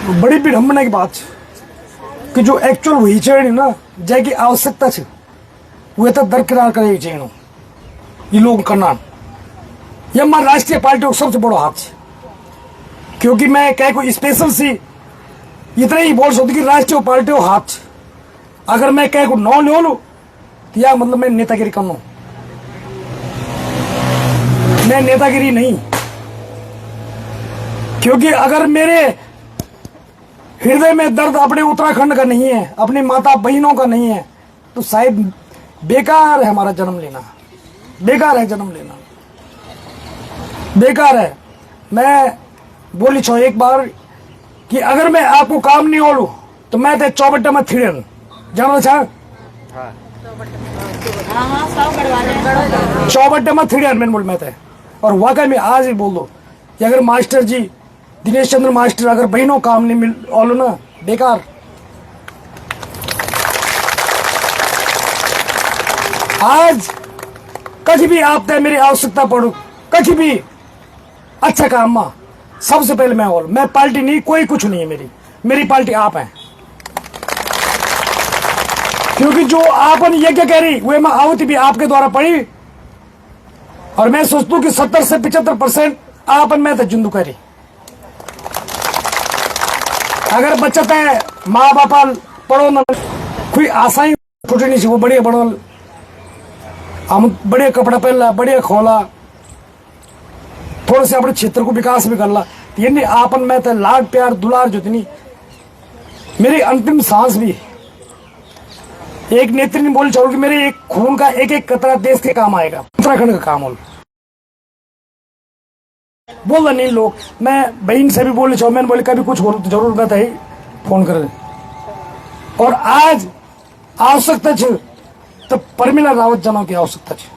बड़ी विडंबना की बात कि जो एक्चुअल हुई है ना जैकी आवश्यकता है वे तो दरकिरार करे चाहिए ये लोग करना ये हमारी राष्ट्रीय पार्टी को सबसे बड़ा हाथ है। क्योंकि मैं कह को स्पेशल सी इतना ही बोल सकती कि राष्ट्रीय पार्टी को हाथ अगर मैं कह को नौ ले लू तो या मतलब मैं नेतागिरी कर लू, मैं नेतागिरी नहीं। क्योंकि अगर मेरे हृदय में दर्द अपने उत्तराखंड का नहीं है, अपनी माता बहनों का नहीं है, तो शायद बेकार है हमारा जन्म लेना, बेकार है जन्म लेना, बेकार है। मैं बोली छो एक बार कि अगर मैं आपको काम नहीं ओलू तो मैं ते चौबट्टा में थिड़न जानो छा चौबट्टा में थिड़न मैंने बोल मैं ते। और वाकई में आज ही बोल दो कि अगर मास्टर जी दिनेश चंद्र मास्टर अगर बहनों काम नहीं मिल ओलो ना बेकार। आज कभी भी आप ते मेरी आवश्यकता पड़ो कभी भी अच्छा काम मां सबसे पहले मैं बोल, मैं पार्टी नहीं कोई कुछ नहीं है मेरी पार्टी आप हैं। क्योंकि जो आपन ये क्या कह रही वे मैं आवती भी आपके द्वारा पढ़ी और मैं सोचता हूं कि 70 से 75% आपन में तो जुंदू करी। अगर बचत है माँ बापा पढ़ो ना कोई आसाई छुट्टी नहीं वो बढ़िया बड़ो हम बढ़िया कपड़ा पहनला बढ़िया खोला थोड़े से अपने क्षेत्र को विकास भी कर ला ये नहीं आपन में तो लाड प्यार दुलार जो नहीं मेरी अंतिम सांस भी एक नेत्री ने बोल चाहूँ कि मेरे एक खून का एक एक कतरा देश के काम आएगा, उत्तराखंड का काम हो बोल नहीं लोग। मैं बहन से भी बोलने चाहूँ मैंने बोले कभी कुछ हो तो जरूर बात है फोन कर। और आज आवश्यकता है तो परमिला रावत जमा की आवश्यकता है।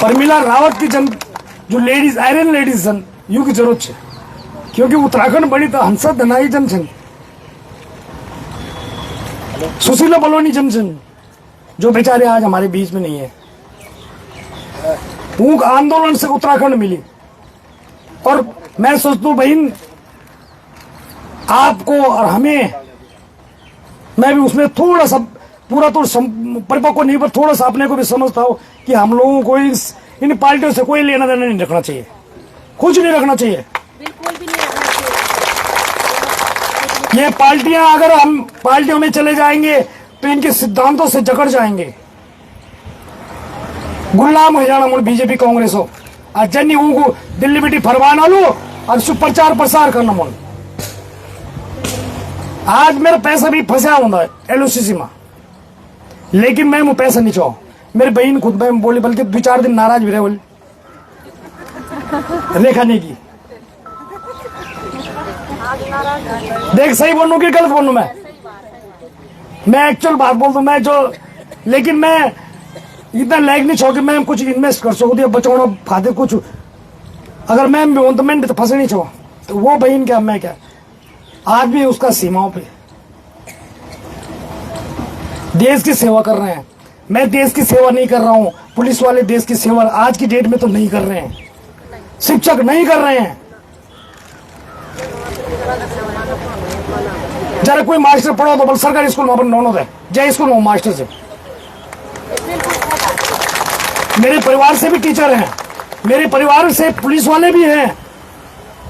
परमिला रावत की जन जो लेडीज आयरन लेडीज जन यू की जरूरत है। क्योंकि उत्तराखंड बड़ी तो हंसा धनाई जन छन सुशीला बलोनी जन छन जो बेचारे आज हमारे बीच में नहीं है। ऊक आंदोलन से उत्तराखंड मिली और मैं सोचता हूं बहन आपको और हमें मैं भी उसमें थोड़ा सा पूरा तो परिपक्व नहीं पर थोड़ा सा अपने को भी समझता हूं कि हम लोगों को इन पार्टियों से कोई लेना देना नहीं रखना चाहिए, कुछ नहीं रखना चाहिए, बिल्कुल भी नहीं रखना चाहिए। ये पार्टियां अगर हम पार्टियों में चले जाएंगे तो इनके सिद्धांतों से जकड़ जाएंगे, गुलाम हो जाना मुझे बीजेपी कांग्रेस हो और जन्नी को दिल्ली बेटी फरमाना लो और प्रचार प्रसार करना मुझे। आज मेरा पैसा भी फंसा होता है एलओसीसी में लेकिन मैं वो पैसा नहीं चाहूँ। मेरी बहन खुद में बोली बल्कि 2-4 दिन नाराज भी रहे बोली रेखा नहीं की देख सही बोलूं कि गलत बोलूं मैं एक्चुअल बात बोल दूं मैं जो लेकिन मैं इतना लायक नहीं चाहूँ कि मैं कुछ इन्वेस्ट कर सकूँ बचाना फायदे कुछ अगर मैं भी हूं तो मैं भी तो फंसे नहीं चाहूँ तो वो बहन क्या मैं क्या आदमी उसका सीमाओं पे देश की सेवा कर रहे हैं। मैं देश की सेवा नहीं कर रहा हूं, पुलिस वाले देश की सेवा आज की डेट में तो नहीं कर रहे हैं, शिक्षक नहीं कर रहे हैं। जरा कोई मास्टर पढ़ो तो बल सरकारी स्कूल में अपन नौनो दे जय स्कूल में मास्टर से मेरे परिवार से भी टीचर हैं, मेरे परिवार से पुलिस वाले भी हैं।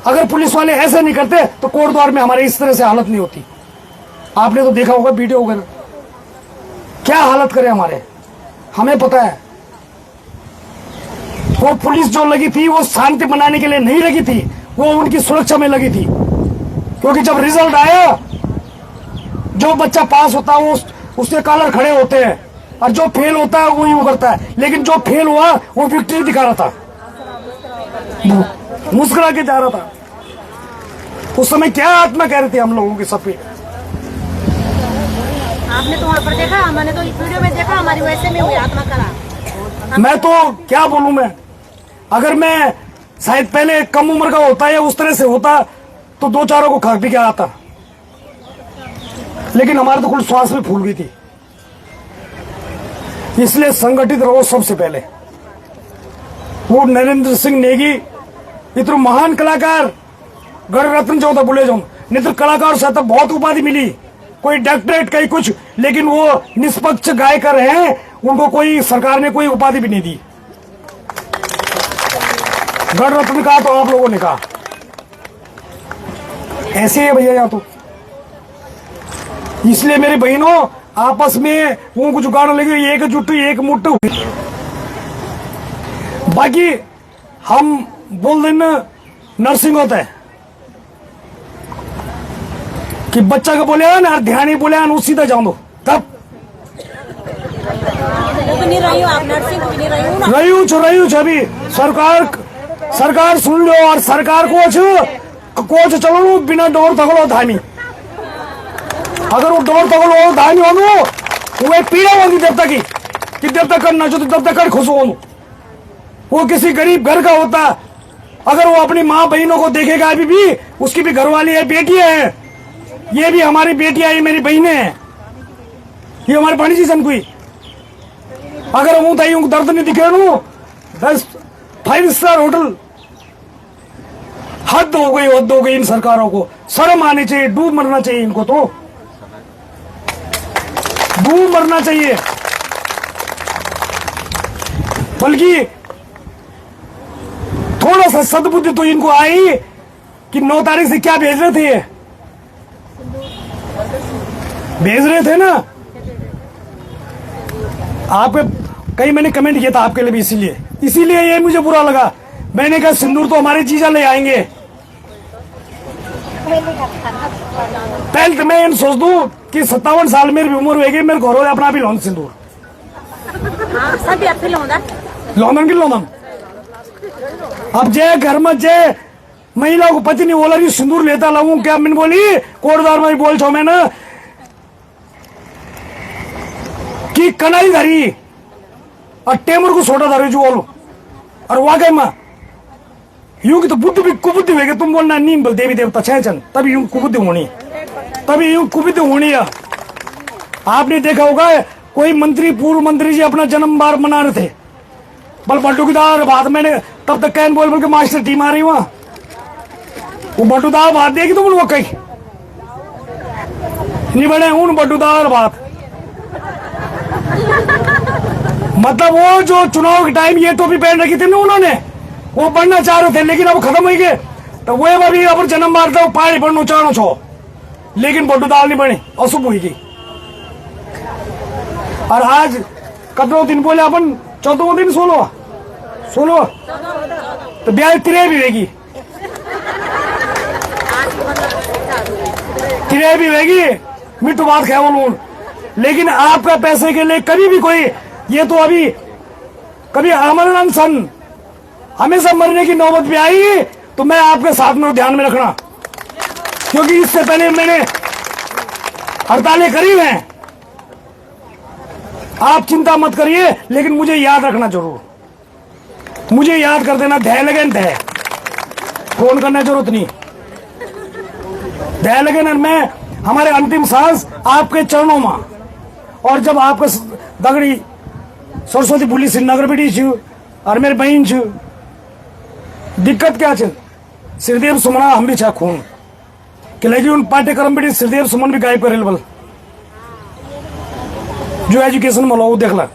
अगर पुलिस वाले ऐसे नहीं करते तो कोर्ट द्वार में हमारे इस तरह से हालत नहीं होती। आपने तो देखा होगा वीडियो वगैरह क्या हालत करे हमारे, हमें पता है। वो पुलिस जो लगी थी वो शांति बनाने के लिए नहीं लगी थी, वो उनकी सुरक्षा में लगी थी। क्योंकि जब रिजल्ट आया जो बच्चा पास होता है वो उसके कॉलर खड़े होते हैं और जो फेल होता है वो यूं करता है। लेकिन जो फेल हुआ वो विक्ट्री दिखा रहा था, मुस्कुरा के जा रहा था। उस समय क्या आत्मा कह रही थी हम लोगों की सबकी। आपने तो वहाँ पर देखा, मैंने तो वीडियो में देखा हमारी वैसे में हुई आत्मा करा। मैं तो क्या बोलूं मैं अगर मैं शायद पहले कम उम्र का होता या उस तरह से होता तो 2-4 को खा पी के आता। लेकिन हमारे तो कुल श्वास में फूल गई थी। इसलिए संगठित रहो सबसे पहले। वो नरेंद्र सिंह नेगी इतने महान कलाकार गण रत्न जो होता बोले जाऊं नहीं तो कलाकार से तो बहुत उपाधि मिली, कोई डॉक्टरेट कहीं कुछ, लेकिन वो निष्पक्ष गायकर हैं, उनको कोई सरकार ने कोई उपाधि भी नहीं दी। गण रत्न कहा तो आप लोगों ने कहा, ऐसे है भैया। या तो इसलिए मेरी बहनों आपस में वो कुछ गाना लगे एकजुट एक मुट्ठ। बाकी हम बोल देना नर्सिंग होता है कि बच्चा का बोले ना ध्यान ही बोले ना सीधा जाओ दो, तब नहीं रही हूँ, आप नर्सिंग भी नहीं रही हूँ ना। रही हूँ अभी सरकार सुन लो, और सरकार कोच चलो बिना डोर तगड़ो धामी, अगर वो डोर तगड़ो धामी हो वो पीड़ा होगी देवता की कि देवता करना जो तो देवता कर खुश हो। वो किसी गरीब घर का होता, अगर वो अपनी माँ बहनों को देखेगा, अभी भी उसकी भी घरवाली है, बेटियां हैं, ये भी हमारी बेटियां, ये मेरी बहनें हैं, ये हमारे भणजी सन कोई, अगर हूं तो दर्द नहीं दिखे रू 5 स्टार होटल। हद हो गई इन सरकारों को, शर्म आनी चाहिए, डूब मरना चाहिए इनको, तो डूब मरना चाहिए। बल्कि थोड़ा सा सद्बुद्धि तो इनको आई कि 9 तारीख से क्या भेज रहे थे ना आप, कहीं मैंने कमेंट किया था आपके लिए भी, इसीलिए ये मुझे बुरा लगा। मैंने कहा सिंदूर तो हमारे जीजा ले आएंगे। पहले तो मैं इन सोच दूं कि 57 साल मेरी उम्र होगी, मेरे घर अपना भी लौन सिंदूर लौंदन की लौंदन। अब जय घर में जय महिला को पति नहीं बोला सिंदूर लेता लाऊं क्या, मैंने बोली कोटदार में बोल छो मैं ना कि कनाई धरी और टेमर को छोटा धरे जो बोलो, और वाकई में यूं की तो बुद्धि भी कुबुद्धि होगी। तुम बोलना नीम बोल देवी देवता छहचन, तभी यूं कुबुद्धि होनी, तभी यूं कुबुद्धि होनी है। आपने देखा होगा कोई मंत्री पूर्व मंत्री जी अपना जन्म बार मना रहे थे, बल बटुदार बात मैंने तब तक कैन बोल के मास्टर टीम आ रही वहां, वो बटुदार बात देगी तुम वो कहीं नहीं बने उन बटुदार बात। मतलब वो जो चुनाव के टाइम ये टोपी पहन रखी थी ना उन्होंने, वो बनना चाह रहे थे, लेकिन अब खत्म हो गए, तो वो अभी अब जन्म बार था पानी पढ़नो चाहनो छो, लेकिन बटुदार नहीं बने, अशुभ हुई गई। और आज कतरो दिन बोले अपन 14वां दिन 16 तो ब्याज तिरे भी रहेगी, तिरे भी रहेगी, मिट्टू बात ख्या बोलूं। लेकिन आपका पैसे के लिए कभी भी कोई, ये तो अभी कभी अमरनाथ सन हमेशा मरने की नौबत भी आई तो मैं आपके साथ में ध्यान में रखना, क्योंकि इससे पहले मैंने हड़तालें करी हैं। आप चिंता मत करिए, लेकिन मुझे याद रखना जरूर, मुझे याद कर देना, धैर्य लगे धैर्य, फोन करने जरूरत नहीं, धैर्य लगे न। मैं हमारे अंतिम सांस आपके चरणों में, और जब आपका दगड़ी सरस्वती पुली श्रीनगर बेटी छू और मेरे बहन छू, दिक्कत क्या छे, श्रीदेव सुमना हम भी छा खून कि लगी उन पाठ्यक्रम बेटी श्रीदेव सुमन भी गायब करेल बल जो एजुकेशन में लो देख ला।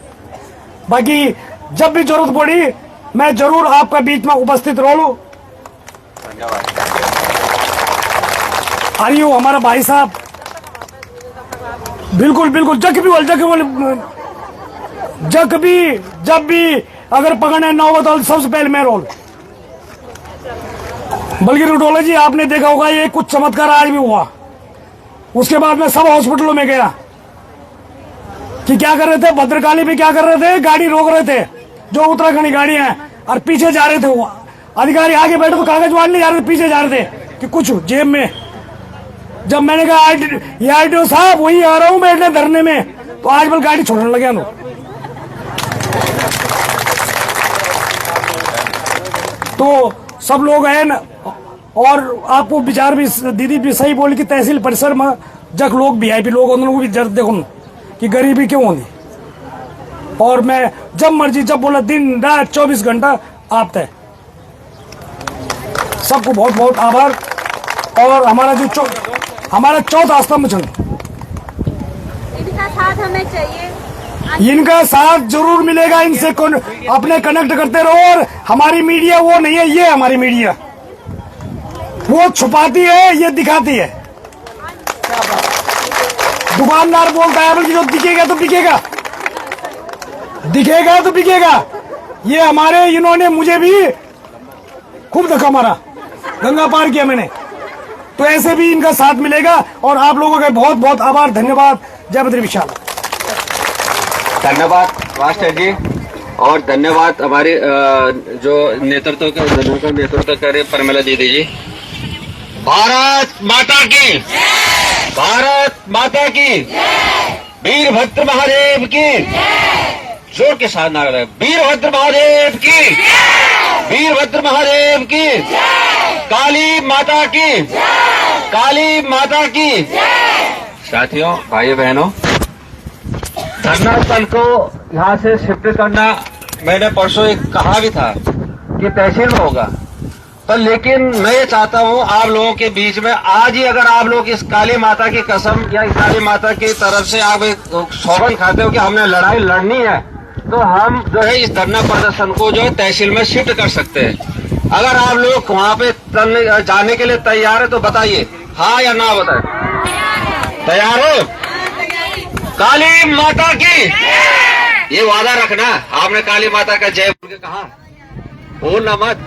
बाकी जब भी जरूरत पड़ी मैं जरूर आपका बीच में उपस्थित रहूं। अरे हमारा भाई साहब बिल्कुल बिल्कुल जब भी अगर पकड़ने नौबत हो सबसे पहले मैं रोल। बल्कि रुडोला जी आपने देखा होगा ये कुछ चमत्कार आज भी हुआ, उसके बाद मैं सब हॉस्पिटलों में गया कि क्या कर रहे थे, भद्रकाली पे क्या कर रहे थे, गाड़ी रोक रहे थे जो उत्तराखंडी गाड़ी है, और पीछे जा रहे थे वो अधिकारी, आगे बैठे तो कागज मार ले जा रहे थे, पीछे जा रहे थे कि कुछ जेब में। जब मैंने कहा आरटीओ साहब वही आ रहा हूं बैठने धरने में, तो आज बल गाड़ी छोड़ने लगे हम। तो सब लोग हैं न, और आपको विचार भी दीदी भी सही बोली कि तहसील परिसर में जब लोग वीआईपी लोग उनको भी जरूरत देखो कि गरीबी क्यों होती। और मैं जब मर्जी जब बोला दिन रात 24 घंटा आप तय सबको बहुत बहुत आभार। और हमारा जो हमारा चौथा स्तंभ संघ, इनका साथ हमें चाहिए, इनका साथ जरूर मिलेगा। इनसे अपने कनेक्ट करते रहो। और हमारी मीडिया वो नहीं है, ये हमारी मीडिया, वो छुपाती है, ये दिखाती है। दुकानदार बोलता है बल्कि जो दिखेगा तो बिकेगा, दिखेगा तो बिकेगा। ये हमारे इन्होंने मुझे भी खूब धक्का मारा, गंगा पार किया मैंने, तो ऐसे भी इनका साथ मिलेगा। और आप लोगों का बहुत बहुत आभार, धन्यवाद। जय बद्री विशाल। धन्यवाद मास्टर जी, और धन्यवाद हमारे जो नेतृत्व का नेतृत्व करे परमिला दीदी जी। भारत माता की, भारत माता की, वीरभद्र महादेव की, जोर के साथ नारा लगे, वीरभद्र महादेव की, वीरभद्र महादेव की, काली माता की, काली माता की। साथियों, भाइयों बहनों, धरना स्थल को यहाँ से शिफ्ट करना मैंने परसों एक कहा भी था कि तहसील में होगा, तो लेकिन मैं ये चाहता हूँ आप लोगों के बीच में आज ही अगर आप लोग इस काली माता की कसम या इस काली माता की तरफ से आप एक सौगंध खाते हो कि हमने लड़ाई लड़नी है, तो हम जो है इस धरना प्रदर्शन को जो है तहसील में शिफ्ट कर सकते हैं। अगर आप लोग वहाँ पे जाने के लिए तैयार है तो बताइए हाँ या ना बताए। तैयार हो? काली माता की, ये वादा रखना, आपने काली माता का जय बोल के कहा, बोलना मत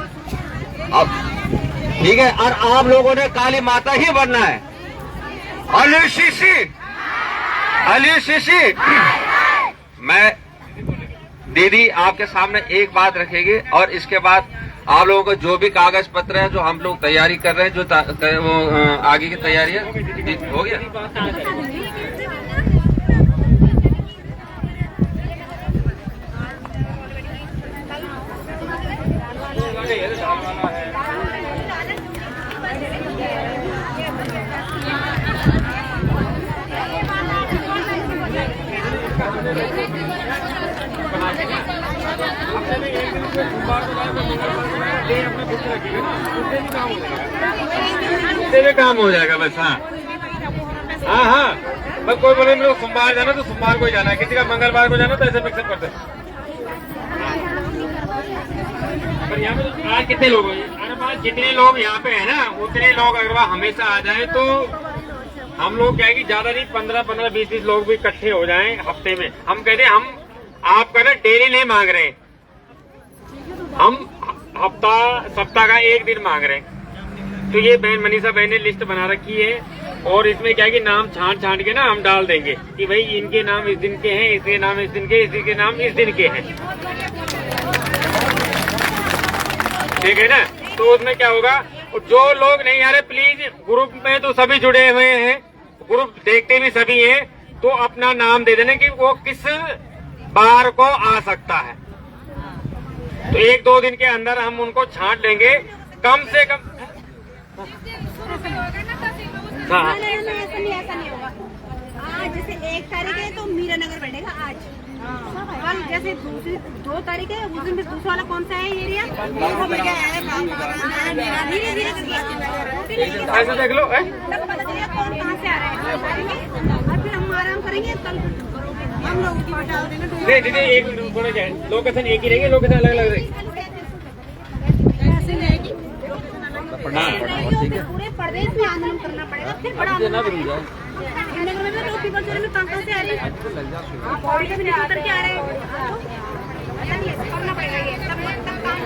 अब, ठीक है। और आप लोगों ने काली माता ही बनना है। अली शीशी, अली शीशी। मैं दीदी आपके सामने एक बात रखेगी और इसके बाद आप लोगों को जो भी कागज पत्र है जो हम लोग तैयारी कर रहे हैं, जो वो आगे की तैयारी है, हो गया। तेरे काम हो जाएगा बस। हाँ हाँ हाँ, बस कोई बोले मेरे को सोमवार जाना तो सोमवार को ही जाना है, किसी का मंगलवार को जाना तो ऐसे फिक्स करते हैं। पर यहाँ पे तो आज कितने लोग हैं? जितने लोग यहाँ पे है ना उतने लोग अगर वह हमेशा आ जाए तो हम लोग क्या है कि ज्यादा नहीं 15-15, 20-20 लोग भी इकट्ठे हो जाएं हफ्ते में। हम कहते हैं हम आपका ना डेली नहीं मांग रहे, हम हफ्ता सप्ताह का एक दिन मांग रहे हैं। तो ये बहन मनीषा बहन ने लिस्ट बना रखी है और इसमें क्या है कि नाम छांट के ना हम डाल देंगे कि भाई इनके नाम इस दिन के हैं, इसके नाम इस दिन के, इसी के नाम इस दिन के हैं, ठीक है ना। तो उसमें क्या होगा, जो लोग नहीं आ रहे प्लीज, ग्रुप में तो सभी जुड़े हुए हैं, ग्रुप देखते भी सभी हैं, तो अपना नाम दे देना कि वो किस बार को आ सकता है। तो 1-2 दिन के अंदर हम उनको छांट लेंगे कम से कम। हाँ, ऐसा नहीं होगा। आज जैसे 1 तारीख है तो मीरा नगर बैठेगा आज, कल जैसे 2 तारीख है उस दिन भी दूसरा वाला कौन सा है एरिया, ऐसा देख लो तब पता चलेगा कौन कहाँ से आ रहा है और फिर हम आराम करेंगे। कल हम लोगों की बता देंगे। नहीं दीदी, एक बोला जाए लोकेशन एक ही रहेगी, लोकेशन अलग अलग रहेगी। पूरे प्रदेश में आंदोलन करना पड़ेगा, फिर बड़ा आंदोलन में लोग पीपल चोरी में कहाँ से आ रही है, पौड़ी के भी नहीं उतर के आ रहे हैं, करना पड़ेगा ये तब काम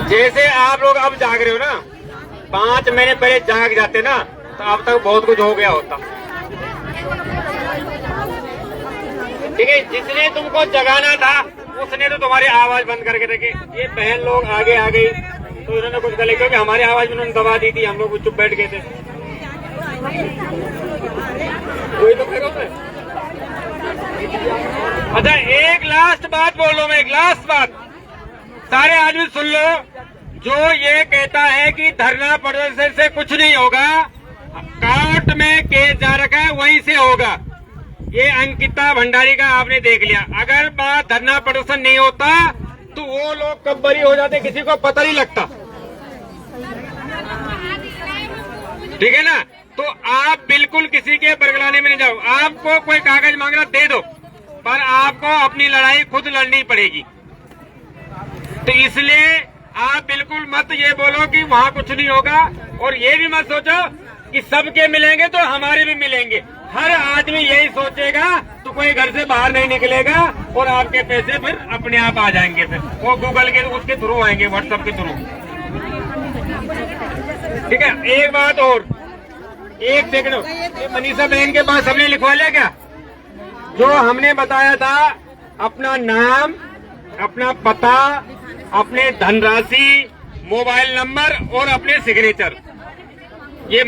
जैसे आप लोग अब जाग रहे हो ना, 5 महीने पहले जाग जाते ना तो अब तक बहुत कुछ हो गया होता, ठीक है। जिसने तुमको जगाना था उसने तो तुम्हारी आवाज बंद करके रखे। ये बहन लोग आगे आ गई तो इन्होंने कुछ गले, क्योंकि हमारी आवाज में उन्होंने दबा दी थी, हम लोग चुप बैठ गए थे। कोई तो करो। अच्छा, एक लास्ट बात बोल लो, मैं एक लास्ट बात, सारे आदमी सुन लो। जो ये कहता है कि धरना प्रदर्शन से कुछ नहीं होगा, कोर्ट में केस जा रखा है वहीं से होगा। ये अंकिता भंडारी का आपने देख लिया। अगर बात धरना प्रदर्शन नहीं होता तो वो लोग कब बरी हो जाते किसी को पता नहीं लगता। ठीक है ना। तो आप बिल्कुल किसी के बरगलाने में नहीं जाओ। आपको कोई कागज मांगना दे दो, पर आपको अपनी लड़ाई खुद लड़नी पड़ेगी। तो इसलिए आप बिल्कुल मत ये बोलो कि वहाँ कुछ नहीं होगा, और ये भी मत सोचो कि सबके मिलेंगे तो हमारे भी मिलेंगे। हर आदमी यही सोचेगा तो कोई घर से बाहर नहीं निकलेगा, और आपके पैसे फिर अपने आप आ जाएंगे। फिर वो गूगल के उसके थ्रू आएंगे, व्हाट्सएप के थ्रू। ठीक है। एक बात और, एक सेकंड, ये मनीषा बहन के पास हमने लिखवा लिया क्या? जो हमने बताया था, अपना नाम, अपना पता, अपने धनराशि, मोबाइल नंबर और अपने सिग्नेचर, ये